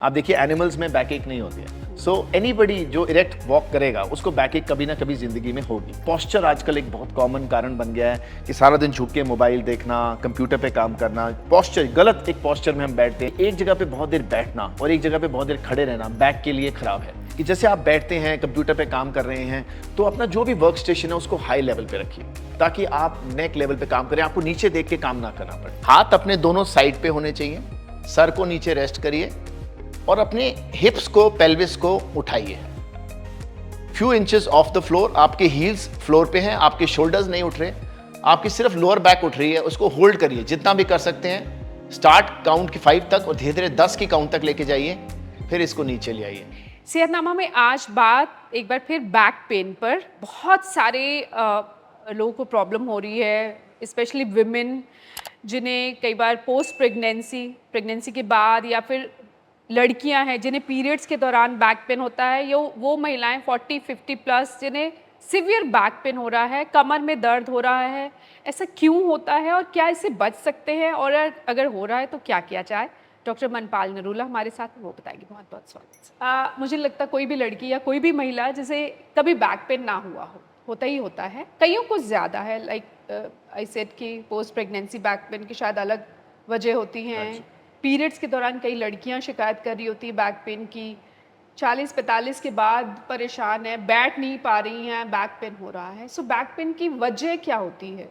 आप देखिए एनिमल्स में बैक एक नहीं होती है। सो एनीबडी जो इरेक्ट वॉक करेगा उसको बैक एक कभी ना कभी जिंदगी में होगी। पोस्चर आजकल एक बहुत कॉमन कारण बन गया है कि सारा दिन झुक के मोबाइल देखना, कंप्यूटर पे काम करना। पोस्चर गलत एक पोस्चर में हम बैठते हैं, एक जगह पे बहुत देर बैठना और एक जगह पे बहुत देर खड़े रहना बैक के लिए खराब है। कि जैसे आप बैठते हैं कंप्यूटर पे काम कर रहे हैं तो अपना जो भी वर्क स्टेशन है उसको हाई लेवल पे रखिए ताकि आप नेक लेवल पे काम करें, आपको नीचे देख के काम ना करना पड़े। हाथ अपने दोनों साइड पे होने चाहिए, सर को नीचे रेस्ट करिए और अपने हिप्स को, पेल्विस को उठाइए few inches of the floor. आपके हील्स फ्लोर पे हैं, आपके शोल्डर्स नहीं उठ रहे, आपकी सिर्फ लोअर बैक उठ रही है। उसको होल्ड करिए जितना भी कर सकते हैं। स्टार्ट काउंट की 5 तक और धीरे धीरे 10 की काउंट तक लेके जाइए, फिर इसको नीचे ले आइए। सेहतनामा में आज बात एक बार फिर बैक पेन पर। बहुत सारे लोगों को प्रॉब्लम हो रही है, स्पेशली विमेन जिन्हें कई बार पोस्ट प्रेगनेंसी के बाद, या फिर लड़कियां हैं जिन्हें पीरियड्स के दौरान बैक पेन होता है, या वो महिलाएं 40-50 प्लस जिन्हें सिवियर बैक पेन हो रहा है, कमर में दर्द हो रहा है। ऐसा क्यों होता है और क्या इससे बच सकते हैं, और अगर हो रहा है तो क्या किया जाए? डॉक्टर मनपाल नरूला हमारे साथ हैं, वो बताएगी। बहुत बहुत स्वागत। मुझे लगता है कोई भी लड़की या कोई भी महिला जिसे कभी बैक पेन ना हुआ हो, होता ही होता है, कईयों को ज़्यादा है। लाइक आई सेड कि पोस्ट प्रेगनेंसी बैक पेन की शायद अलग वजह होती हैं। पीरियड्स के दौरान कई लड़कियां शिकायत कर रही होती है बैक पेन की, 40-45 के बाद परेशान है, बैठ नहीं पा रही हैं, बैक पेन हो रहा है। सो बैक पेन की वजह क्या होती है?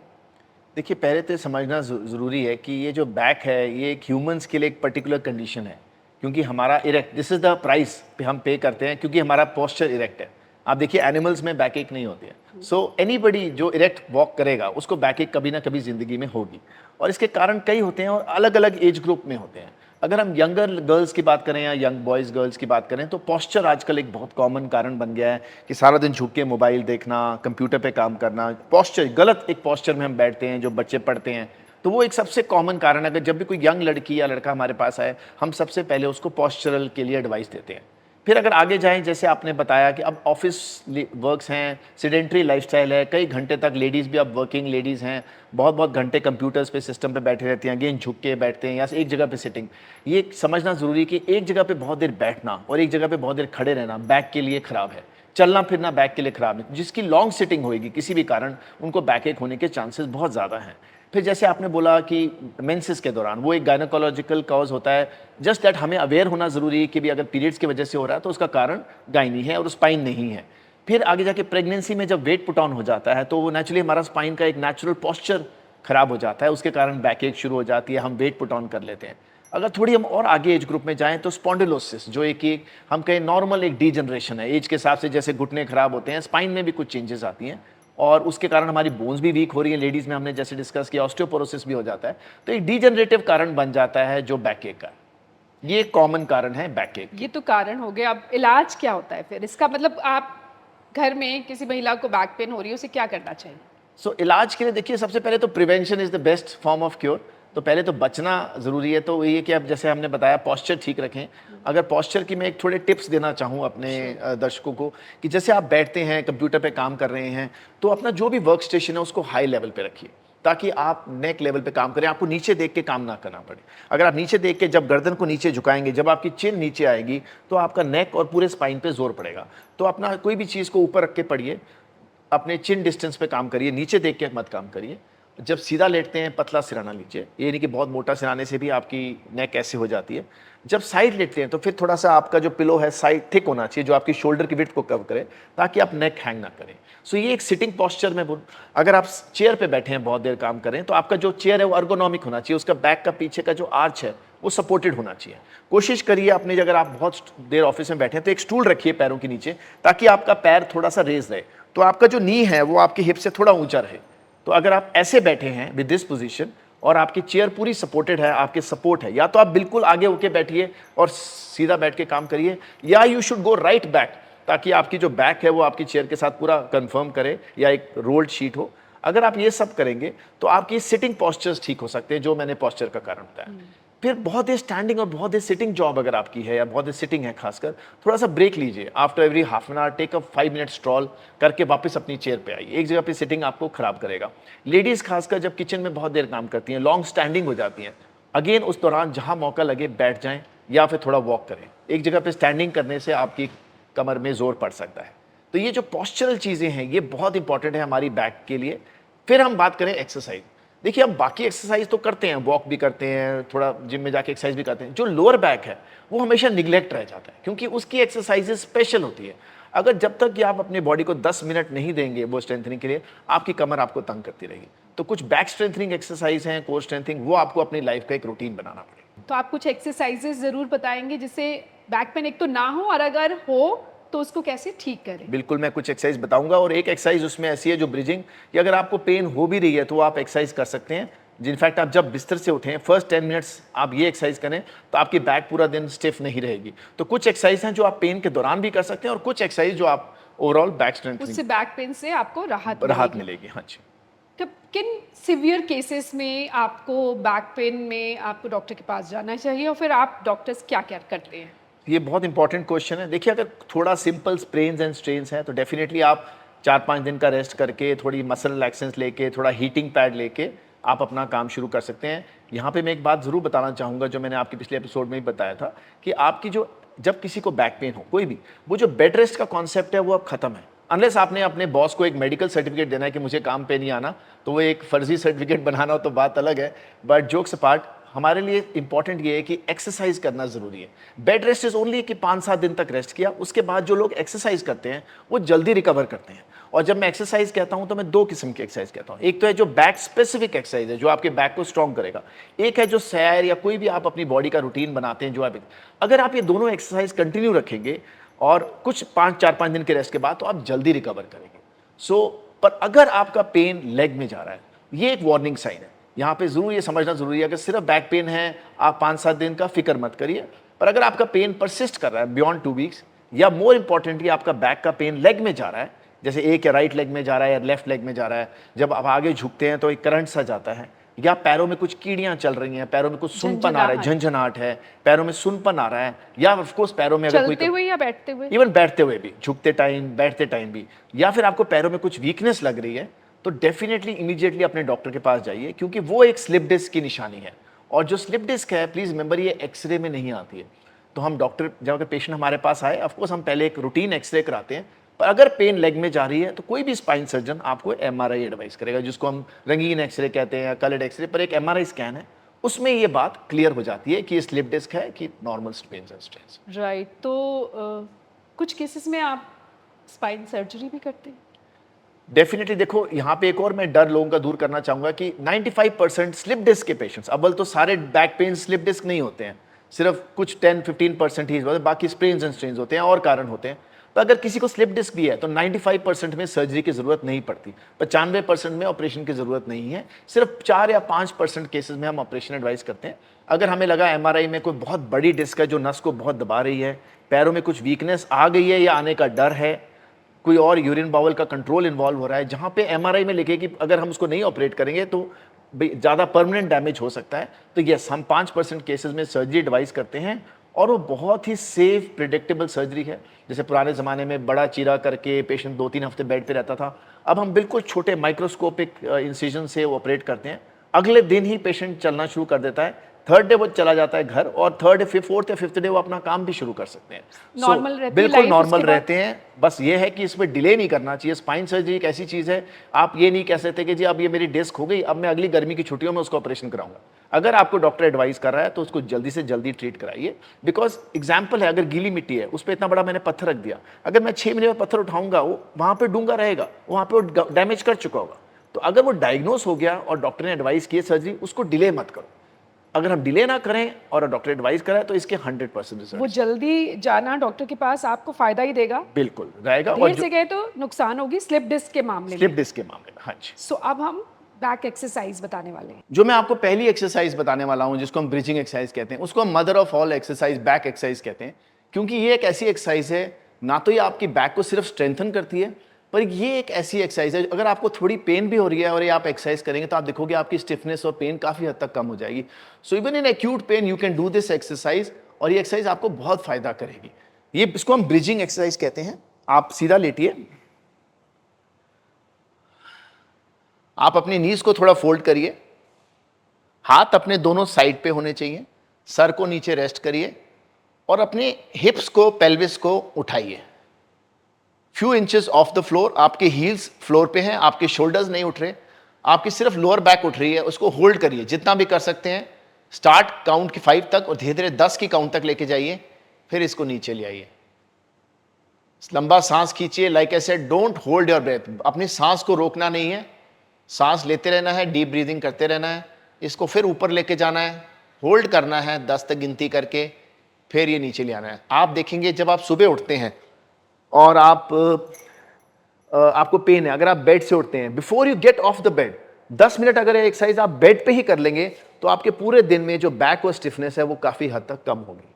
देखिए पहले तो समझना ज़रूरी है कि ये जो बैक है ये एक ह्यूमंस के लिए एक पर्टिकुलर कंडीशन है, क्योंकि हमारा erect, this is the price पे हम पे करते हैं क्योंकि हमारा पोस्चर इरेक्ट है। आप देखिए एनिमल्स में बैक एक नहीं होती है। सो एनीबडी जो इरेक्ट वॉक करेगा उसको बैक एक कभी ना कभी ज़िंदगी में होगी और इसके कारण कई होते हैं और अलग अलग एज ग्रुप में होते हैं। अगर हम यंगर गर्ल्स की बात करें या यंग बॉयज़ गर्ल्स की बात करें तो पोस्चर आजकल एक बहुत कॉमन कारण बन गया है कि सारा दिन झुक के मोबाइल देखना, कंप्यूटर पे काम करना। पोस्चर गलत एक पोस्चर में हम बैठते हैं, जो बच्चे पढ़ते हैं, तो वो एक सबसे कॉमन कारण है। अगर जब भी कोई यंग लड़की या लड़का हमारे पास आए, हम सबसे पहले उसको पोस्चरल के लिए एडवाइस देते हैं। फिर अगर आगे जाएं, जैसे आपने बताया कि अब ऑफिस वर्क्स हैं, सिडेंट्री लाइफस्टाइल है, कई घंटे तक लेडीज़ भी अब वर्किंग लेडीज़ हैं, बहुत घंटे कंप्यूटर्स पे, सिस्टम पे बैठे रहती हैं, अगेन झुक के बैठते हैं या एक जगह पे सिटिंग। ये समझना ज़रूरी है कि एक जगह पे बहुत देर बैठना और एक जगह पे बहुत देर खड़े रहना बैक के लिए ख़राब है। चलना फिरना बैक के लिए ख़राब है। जिसकी लॉन्ग सिटिंग होगी किसी भी कारण, उनको बैक एक होने के चांसेस बहुत ज़्यादा हैं। फिर जैसे आपने बोला कि मेंसेस के दौरान, वो एक गायनोकोलॉजिकल कॉज होता है। जस्ट दैट हमें अवेयर होना ज़रूरी है कि भी अगर पीरियड्स की वजह से हो रहा है तो उसका कारण गायनी है और स्पाइन नहीं है। फिर आगे जाके प्रेगनेंसी में जब वेट पुट ऑन हो जाता है तो वो नेचुरली हमारा स्पाइन का एक नेचुरल पोस्चर खराब हो जाता है, उसके कारण बैक एक शुरू हो जाती है, हम वेट पुट ऑन कर लेते हैं। अगर थोड़ी हम और आगे एज ग्रुप में जाएं तो स्पॉन्डिलोसिस, जो एक हम कहें नॉर्मल एक डीजनरेशन है, एज के हिसाब से जैसे घुटने खराब होते हैं, स्पाइन में भी कुछ चेंजेस आती हैं और उसके कारण हमारी बोन्स भी वीक हो रही है। लेडीज़ में हमने जैसे डिस्कस किया ऑस्टियोपोरोसिस भी हो जाता है, तो एक डीजनरेटिव कारण बन जाता है जो बैक एक का। ये एक कॉमन कारण है बैक एक। ये तो कारण हो गया, अब इलाज क्या होता है फिर इसका? मतलब आप घर में किसी महिला को बैक पेन हो रही है, उसे क्या करना चाहिए? सो इलाज के लिए देखिए सबसे पहले तो prevention is the best form of cure. तो पहले तो बचना ज़रूरी है। तो ये कि अब जैसे हमने बताया पोस्चर ठीक रखें। अगर पोस्चर की मैं एक थोड़े टिप्स देना चाहूँ अपने दर्शकों को, कि जैसे आप बैठते हैं कंप्यूटर पे काम कर रहे हैं तो अपना जो भी वर्क स्टेशन है उसको हाई लेवल पे रखिए ताकि आप नेक लेवल पे काम करें, आपको नीचे देख के काम ना करना पड़े। अगर आप नीचे देख के जब गर्दन को नीचे झुकाएंगे, जब आपकी चिन नीचे आएगी तो आपका नेक और पूरे स्पाइन पे जोर पड़ेगा। तो अपना कोई भी चीज़ को ऊपर रख के पढ़िए, अपने चिन डिस्टेंस पे काम करिए, नीचे देख के मत काम करिए। जब सीधा लेटते हैं पतला सिराना लीजिए, ये नहीं कि बहुत मोटा सिराने से भी आपकी नेक ऐसे हो जाती है। जब साइड लेटते हैं तो फिर थोड़ा सा आपका जो पिलो है साइड थिक होना चाहिए, जो आपकी शोल्डर की विड्थ को कवर करे ताकि आप नेक हैंग ना करें। सो ये एक सिटिंग पोस्चर में बोल। अगर आप चेयर पे बैठे हैं बहुत देर काम करें तो आपका जो चेयर है वो अर्गोनॉमिक होना चाहिए, उसका बैक का पीछे का जो आर्च है वो सपोर्टेड होना चाहिए। कोशिश करिए अपने, अगर आप बहुत देर ऑफिस में बैठे हैं तो एक स्टूल रखिए पैरों के नीचे ताकि आपका पैर थोड़ा सा रेज रहे, तो आपका जो नी है वो आपके हिप से थोड़ा ऊंचा रहे। तो अगर आप ऐसे बैठे हैं विद दिस पोजीशन और आपकी चेयर पूरी सपोर्टेड है, आपके सपोर्ट है, या तो आप बिल्कुल आगे होके बैठिए और सीधा बैठ के काम करिए, या you should go right back ताकि आपकी जो बैक है वो आपकी चेयर के साथ पूरा कंफर्म करे, या एक रोल्ड शीट हो। अगर आप ये सब करेंगे तो आपकी सिटिंग पोस्चर्स ठीक हो सकते हैं, जो मैंने पोस्चर का कारण बताया। फिर बहुत देर स्टैंडिंग और बहुत देर सिटिंग जॉब अगर आपकी है या बहुत देर सिटिंग है खासकर, थोड़ा सा ब्रेक लीजिए। After every half an hour take a 5 minute stroll करके वापस अपनी चेयर पे आइए। एक जगह पे सिटिंग आपको खराब करेगा। लेडीज़ खासकर जब किचन में बहुत देर काम करती हैं, लॉन्ग स्टैंडिंग हो जाती हैं, अगेन उस दौरान जहाँ मौका लगे बैठ जाएं, या फिर थोड़ा वॉक करें। एक जगह पे स्टैंडिंग करने से आपकी कमर में जोर पड़ सकता है। तो ये जो पोस्चरल चीज़ें हैं ये बहुत इंपॉर्टेंट है हमारी बैक के लिए। फिर हम बात करें एक्सरसाइज। देखिए हम बाकी एक्सरसाइज तो करते हैं, वॉक भी करते हैं, थोड़ा जिम में जाके एक्सरसाइज भी करते हैं। जो लोअर बैक है वो हमेशा निगलेक्ट रह जाता है क्योंकि उसकी एक्सरसाइजेज स्पेशल होती है। अगर जब तक कि आप अपने बॉडी को 10 मिनट नहीं देंगे वो स्ट्रेंथनिंग के लिए, आपकी कमर आपको तंग करती रहेगी। तो कुछ बैक स्ट्रेंथनिंग एक्सरसाइज हैं, कोर स्ट्रेंथनिंग, वो आपको अपनी लाइफ का एक रूटीन बनाना पड़ेगा। तो आप कुछ एक्सरसाइजेस ज़रूर बताएंगे जिससे बैक पेन एक तो ना हो, और अगर हो तो उसको कैसे ठीक करें। बिल्कुल, मैं कुछ एक्सरसाइज बताऊंगा और एक एक्सरसाइज उसमें ऐसी है जो ब्रिजिंग, कि अगर आपको पेन हो भी रही है तो आप एक्सरसाइज कर सकते हैं। इनफैक्ट आप जब बिस्तर से उठें फर्स्ट 10 मिनट्स आप ये एक्सरसाइज करें तो आपकी बैक पूरा दिन स्टिफ नहीं रहेगी। तो कुछ एक्सरसाइज हैं जो आप पेन के दौरान भी कर सकते हैं और कुछ एक्सरसाइज जो आप ओवरऑल बैक उससे स्ट्रेंथनिंग बैक पेन से आपको राहत मिलेगी। मिलेगी। हाँ जी। तो किन सिवियर केसेस में आपको बैक पेन में आपको डॉक्टर के पास जाना चाहिए, और फिर आप डॉक्टर्स क्या क्या करते हैं। ये बहुत इंपॉर्टेंट क्वेश्चन है। देखिए अगर थोड़ा सिंपल स्प्रेन्स एंड स्ट्रेन्स है तो डेफिनेटली आप 4-5 दिन का रेस्ट करके, थोड़ी मसल रिलैक्सेंस लेके, थोड़ा हीटिंग पैड लेके आप अपना काम शुरू कर सकते हैं। यहाँ पे मैं एक बात ज़रूर बताना चाहूँगा जो मैंने आपके पिछले एपिसोड में भी बताया था कि आपकी जो जब किसी को बैक पेन हो कोई भी, वो जो बेड रेस्ट का कॉन्सेप्ट है वो अब खत्म है। अनलेस आपने अपने बॉस को एक मेडिकल सर्टिफिकेट देना है कि मुझे काम पे नहीं आना, तो वो एक फर्जी सर्टिफिकेट बनाना हो तो बात अलग है। बट जोक्स अपार्ट, हमारे लिए इंपॉर्टेंट ये है कि एक्सरसाइज करना जरूरी है। बेड रेस्ट इज ओनली कि 5-7 दिन तक रेस्ट किया, उसके बाद जो लोग एक्सरसाइज करते हैं वो जल्दी रिकवर करते हैं। और जब मैं एक्सरसाइज कहता हूं तो मैं 2 किस्म की एक्सरसाइज कहता हूं। एक तो है जो बैक स्पेसिफिक एक्सरसाइज है जो आपके बैक को स्ट्रॉन्ग करेगा, एक है जो सैर या कोई भी आप अपनी बॉडी का रूटीन बनाते हैं जो आप, अगर आप ये दोनों एक्सरसाइज कंटिन्यू रखेंगे और कुछ 4-5 दिन के रेस्ट के बाद, तो आप जल्दी रिकवर करेंगे। पर अगर आपका पेन लेग में जा रहा है, ये एक वार्निंग साइन है। यहाँ पे जरूर ये समझना जरूरी है कि सिर्फ बैक पेन है आप 5-7 दिन का फिक्र मत करिए। पर अगर आपका पेन परसिस्ट कर रहा है बियॉन्ड 2 वीक्स, या मोर इंपॉर्टेंटली आपका बैक का पेन लेग में जा रहा है, जैसे एक या राइट लेग में जा रहा है या लेफ्ट लेग में जा रहा है, जब आप आगे झुकते हैं तो एक करंट सा जाता है, या पैरों में कुछ कीड़ियां चल रही हैं, पैरों में कुछ सुनपन आ रहा है, झंझनाहट है, पैरों में सुनपन आ रहा है, या ऑफ कोर्स पैरों में अगर चलते हुए या बैठते हुए, इवन बैठते हुए भी, झुकते टाइम बैठते टाइम भी, या फिर आपको पैरों में कुछ वीकनेस लग रही है, तो डेफिनेटली इमीडिएटली अपने डॉक्टर के पास जाइए, क्योंकि वो एक स्लिप डिस्क की निशानी है। और जो स्लिप डिस्क है, प्लीज रिमेंबर, ये एक्सरे में नहीं आती है। तो हम डॉक्टर, जब अगर पेशेंट हमारे पास आए, ऑफकोर्स हम पहले एक रूटीन एक्सरे कराते हैं, पर अगर पेन लेग में जा रही है तो कोई भी स्पाइन सर्जन आपको एमआरआई एडवाइस करेगा, जिसको हम रंगीन एक्सरे कहते हैं या कलर्ड एक्सरे। पर एक एमआरआई स्कैन है, उसमें ये बात क्लियर हो जाती है कि ये स्लिप डिस्क है कि normal pains and strains. Right. तो कुछ केसेस में आप स्पाइन सर्जरी भी करते हैं। डेफिनेटली। देखो यहाँ पे एक और मैं डर लोगों का दूर करना चाहूंगा कि 95% स्लिप डिस्क के पेशेंट्स, अव्वल तो सारे बैक पेन स्लिप डिस्क नहीं होते हैं, सिर्फ कुछ 10-15% ही, बाकी स्प्रेन्स एंड स्ट्रेन्स होते हैं और कारण होते हैं। तो अगर किसी को स्लिप डिस्क भी है तो 95% में सर्जरी की जरूरत नहीं पड़ती, 95% में ऑपरेशन की जरूरत नहीं है। सिर्फ 4 या 5% केसेस में हम ऑपरेशन एडवाइस करते हैं। अगर हमें लगा एमआरआई में कोई बहुत बड़ी डिस्क है जो नस को बहुत दबा रही है, पैरों में कुछ वीकनेस आ गई है या आने का डर है, कोई और यूरिन बाउल का कंट्रोल इन्वॉल्व हो रहा है, जहां पे एमआरआई में लिखे कि अगर हम उसको नहीं ऑपरेट करेंगे तो ज़्यादा परमानेंट डैमेज हो सकता है, तो यस, हम 5% केसेस में सर्जरी एडवाइस करते हैं। और वो बहुत ही सेफ प्रिडिक्टेबल सर्जरी है। जैसे पुराने ज़माने में बड़ा चीरा करके पेशेंट 2-3 हफ्ते बेड पे रहता था, अब हम बिल्कुल छोटे माइक्रोस्कोपिक इंसिजन से ऑपरेट करते हैं, अगले दिन ही पेशेंट चलना शुरू कर देता है, थर्ड डे वो चला जाता है घर, और फोर्थ या फिफ्थ डे वो अपना काम भी शुरू कर सकते हैं। नॉर्मल रहती है बिल्कुल life नॉर्मल उसके बाद। रहते हैं। बस ये है कि इसमें डिले नहीं करना चाहिए। स्पाइन सर्जरी एक ऐसी चीज़ है, आप ये नहीं कह सकते कि जी अब ये मेरी डिस्क हो गई, अब मैं अगली गर्मी की छुट्टियों में उसको ऑपरेशन कराऊंगा। अगर आपको डॉक्टर एडवाइस कर रहा है तो उसको जल्दी से जल्दी ट्रीट कराइए। बिकॉज एग्जाम्पल है, अगर गीली मिट्टी है, उस पर इतना बड़ा मैंने पत्थर रख दिया, अगर मैं 6 महीने में पत्थर उठाऊंगा, वो वहाँ पे डूंगा रहेगा, वहाँ पे वो डैमेज कर चुका होगा। तो अगर वो डायग्नोस हो गया और डॉक्टर ने एडवाइस की सर्जरी, उसको डिले मत करो। अगर हम डिले ना करें और डॉक्टर एडवाइस कराए तो इसके 100% रिजल्ट। वो जल्दी जाना डॉक्टर के पास आपको फायदा ही देगा, बिल्कुल रहेगा। देर से गए तो नुकसान होगी स्लिप डिस्क के मामले में। स्लिप डिस्क के मामले में, हाँ जी। सो अब हम बैक एक्सरसाइज बताने वाले हैं। जो मैं आपको पहली एक्सरसाइज बताने वाला हूं, जिसको हम ब्रिजिंग एक्सरसाइज कहते हैं, उसको हम mother of all exercise back exercise कहते हैं, क्योंकि ये एक ऐसी एक्सरसाइज है, ना तो ये आपकी बैक को सिर्फ स्ट्रेंथन करती है, पर ये एक ऐसी एक्सरसाइज है, अगर आपको थोड़ी पेन भी हो रही है और ये आप एक्सरसाइज करेंगे तो आप देखोगे आपकी स्टिफनेस और पेन काफ़ी हद तक कम हो जाएगी। So even in acute pain you can do this exercise, और ये एक्सरसाइज आपको बहुत फायदा करेगी। ये इसको हम ब्रिजिंग एक्सरसाइज कहते हैं। आप सीधा लेटिए, आप अपनी नीज को थोड़ा फोल्ड करिए, हाथ अपने दोनों साइड पे होने चाहिए, सर को नीचे रेस्ट करिए, और अपने हिप्स को, पेल्विस को उठाइए few inches of the floor. आपके हील्स फ्लोर पे हैं, आपके शोल्डर्स नहीं उठ रहे, आपकी सिर्फ लोअर बैक उठ रही है। उसको होल्ड करिए जितना भी कर सकते हैं। स्टार्ट काउंट की 5 तक और धीरे धीरे 10 की काउंट तक लेके जाइए, फिर इसको नीचे ले आइए। लंबा सांस खींचिए। Like I said, don't hold your breath. अपनी सांस को रोकना नहीं है, सांस लेते रहना है, डीप ब्रीदिंग करते रहना है। इसको फिर ऊपर लेके जाना है, होल्ड करना है 10 तक गिनती करके, फिर ये नीचे ले आना है। आप देखेंगे जब आप सुबह उठते हैं और आपको पेन है, अगर आप बेड से उठते हैं, before you get of the bed 10 minute अगर ये एक्सरसाइज आप बेड पे ही कर लेंगे तो आपके पूरे दिन में जो बैक और स्टिफनेस है वो काफ़ी हद तक कम होगी।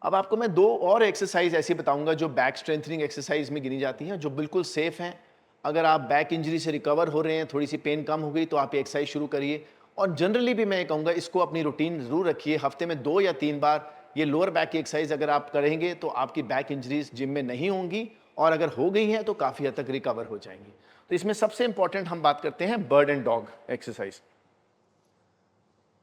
अब आपको मैं 2 और एक्सरसाइज ऐसी बताऊंगा जो बैक स्ट्रेंथनिंग एक्सरसाइज में गिनी जाती हैं, जो बिल्कुल सेफ हैं। अगर आप बैक इंजरी से रिकवर हो रहे हैं, थोड़ी सी पेन कम हो गई, तो आप ये एक्सरसाइज शुरू करिए। और जनरली भी मैं कहूँगा इसको अपनी रूटीन ज़रूर रखिए। हफ्ते में 2 या 3 बार ये लोअर बैक की एक्सरसाइज अगर आप करेंगे तो आपकी बैक इंजरीज जिम में नहीं होंगी, और अगर हो गई हैं तो काफ़ी हद तक रिकवर हो जाएंगी। तो इसमें सबसे इंपॉर्टेंट हम बात करते हैं बर्ड एंड डॉग एक्सरसाइज।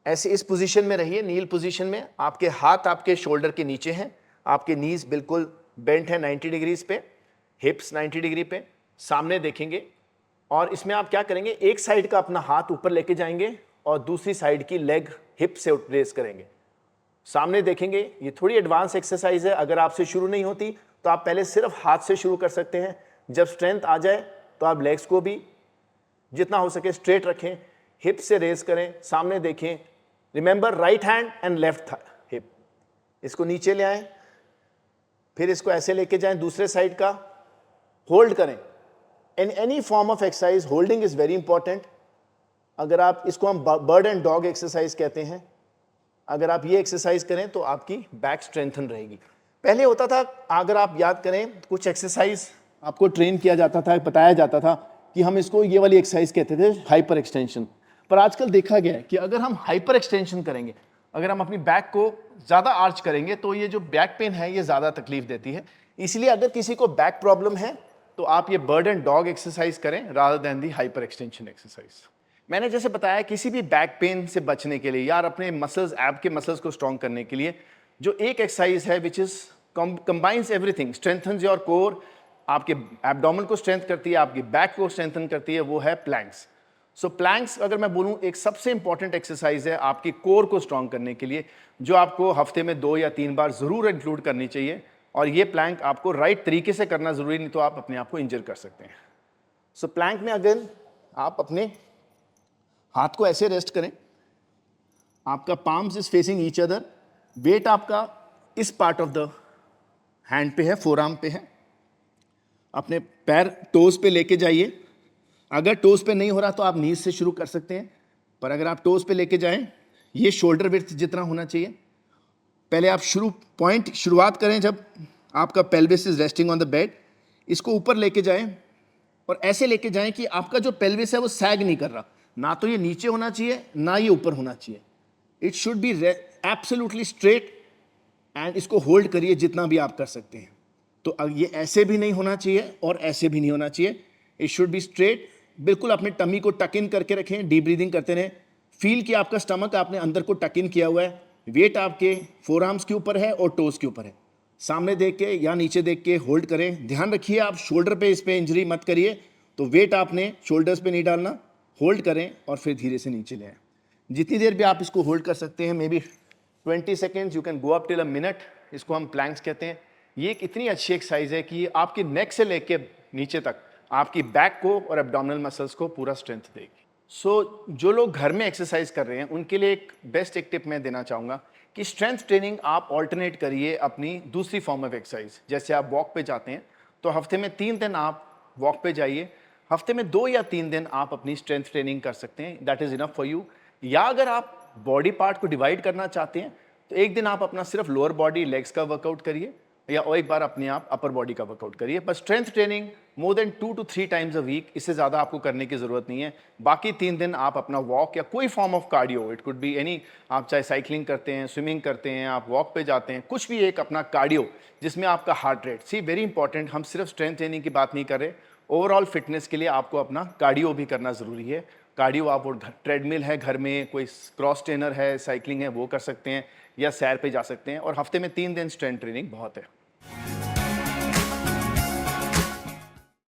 ऐसे इस पोजीशन में रहिए, नील पोजीशन में। आपके हाथ आपके शोल्डर के नीचे हैं, आपके नीज बिल्कुल बेंट है 90 डिग्रीज पे, हिप्स 90 डिग्री पे, सामने देखेंगे। और इसमें आप क्या करेंगे, एक साइड का अपना हाथ ऊपर लेके जाएंगे और दूसरी साइड की लेग हिप से रेस करेंगे। सामने देखेंगे। ये थोड़ी एडवांस एक्सरसाइज है, अगर आपसे शुरू नहीं होती तो आप पहले सिर्फ हाथ से शुरू कर सकते हैं। जब स्ट्रेंथ आ जाए तो आप लेग्स को भी जितना हो सके स्ट्रेट रखें, हिप से रेस करें, सामने देखें। Remember, right hand and left hip. इसको नीचे ले आएं, फिर इसको ऐसे लेके जाएं, दूसरे साइड का होल्ड करें। In any form of exercise holding is very important. अगर आप इसको हम बर्ड एंड डॉग एक्सरसाइज कहते हैं, अगर आप ये एक्सरसाइज करें तो आपकी बैक स्ट्रेंथन रहेगी। पहले होता था, अगर आप याद करें, कुछ एक्सरसाइज आपको ट्रेन किया जाता था, बताया जाता था कि हम इसको ये वाली एक्सरसाइज कहते थे हाइपर एक्सटेंशन। पर आजकल देखा गया है कि अगर हम हाइपर एक्सटेंशन करेंगे, अगर हम अपनी बैक को ज़्यादा आर्च करेंगे तो ये जो बैक पेन है ये ज़्यादा तकलीफ देती है। इसलिए अगर किसी को बैक प्रॉब्लम है तो आप ये बर्ड एंड डॉग एक्सरसाइज करें रादर देन दी हाइपर एक्सटेंशन एक्सरसाइज। मैंने जैसे बताया, किसी भी बैक पेन से बचने के लिए यार अपने मसल्स, ऐप के मसल्स को स्ट्रॉन्ग करने के लिए जो एक एक्सरसाइज है which is combines everything, strengthens your core, आपके एब्डोमेन को स्ट्रेंथ करती है, आपकी बैक को स्ट्रेंथन करती है, वो है प्लैंक्स। सो प्लैंक्स अगर मैं बोलूं एक सबसे इंपॉर्टेंट एक्सरसाइज है आपकी कोर को स्ट्रॉन्ग करने के लिए, जो आपको हफ्ते में 2 या 3 बार जरूर इंक्लूड करनी चाहिए। और ये प्लैंक आपको राइट तरीके से करना जरूरी, नहीं तो आप अपने आप को इंजर कर सकते हैं। सो प्लैंक में अगर आप अपने हाथ को ऐसे रेस्ट करें, आपका palms is facing each other, wait आपका इस पार्ट ऑफ द हैंड पे है, फोर आर्म पे है। अपने पैर टोज पे लेके जाइए। अगर टोज पे नहीं हो रहा तो आप नीज से शुरू कर सकते हैं, पर अगर आप टोज पे लेके जाएं, ये शोल्डर विड्थ जितना होना चाहिए। पहले आप शुरुआत करें जब आपका pelvis is resting on the bed. इसको ऊपर लेके जाएं और ऐसे लेके जाएं कि आपका जो पेल्विस है वो सैग नहीं कर रहा, ना तो ये नीचे होना चाहिए ना ये ऊपर होना चाहिए। It should be absolutely straight, and इसको होल्ड करिए जितना भी आप कर सकते हैं। तो अब ये ऐसे भी नहीं होना चाहिए और ऐसे भी नहीं होना चाहिए, इट शुड बी स्ट्रेट। बिल्कुल अपने टमी को टक इन करके रखें, डीप ब्रीदिंग करते रहें। फील कि आपका स्टमक आपने अंदर को टक इन किया हुआ है, वेट आपके फोर आर्म्स के ऊपर है और टोज के ऊपर है। सामने देख के या नीचे देख के होल्ड करें। ध्यान रखिए आप शोल्डर पे इस पे इंजरी मत करिए, तो वेट आपने शोल्डर्स पे नहीं डालना, होल्ड करें और फिर धीरे से नीचे ले आएं। जितनी देर भी आप इसको होल्ड कर सकते हैं, may be 20 seconds, you can go up till a minute. इसको हम प्लैंक्स कहते हैं। ये एक इतनी अच्छी एक्सरसाइज है कि आपकी नेक से लेके नीचे तक आपकी बैक को और एब्डोमिनल मसल्स को पूरा स्ट्रेंथ देगी। सो जो लोग घर में एक्सरसाइज कर रहे हैं उनके लिए एक बेस्ट एक टिप मैं देना चाहूँगा कि स्ट्रेंथ ट्रेनिंग आप ऑल्टरनेट करिए अपनी दूसरी फॉर्म ऑफ एक्सरसाइज। जैसे आप वॉक पे जाते हैं तो हफ्ते में 3 दिन आप वॉक पे जाइए, हफ्ते में 2 या 3 दिन आप अपनी स्ट्रेंथ ट्रेनिंग कर सकते हैं, that is enough for you. या अगर आप बॉडी पार्ट को डिवाइड करना चाहते हैं तो एक दिन आप अपना सिर्फ लोअर बॉडी लेग्स का वर्कआउट करिए, या और एक बार अपने आप अपर बॉडी का वर्कआउट करिए। पर strength training more than 2 to 3 times a week, इससे ज़्यादा आपको करने की ज़रूरत नहीं है। बाकी 3 दिन आप अपना वॉक या कोई form of cardio, it could be any, आप चाहे साइकिलिंग करते हैं, स्विमिंग करते हैं, आप वॉक पे जाते हैं, कुछ भी एक अपना कार्डियो जिसमें आपका हार्ट रेट, सी वेरी इंपॉर्टेंट, हम सिर्फ स्ट्रेंथ ट्रेनिंग की बात नहीं कर रहे, ओवरऑल फिटनेस के लिए आपको अपना कार्डियो भी करना ज़रूरी है। कार्डियो आप ट्रेडमिल है घर में, कोई क्रॉस ट्रेनर है, साइकिलिंग है, वो कर सकते हैं। या सैर पे जा सकते हैं, और हफ्ते में 3 दिन स्ट्रेंथ ट्रेनिंग बहुत है।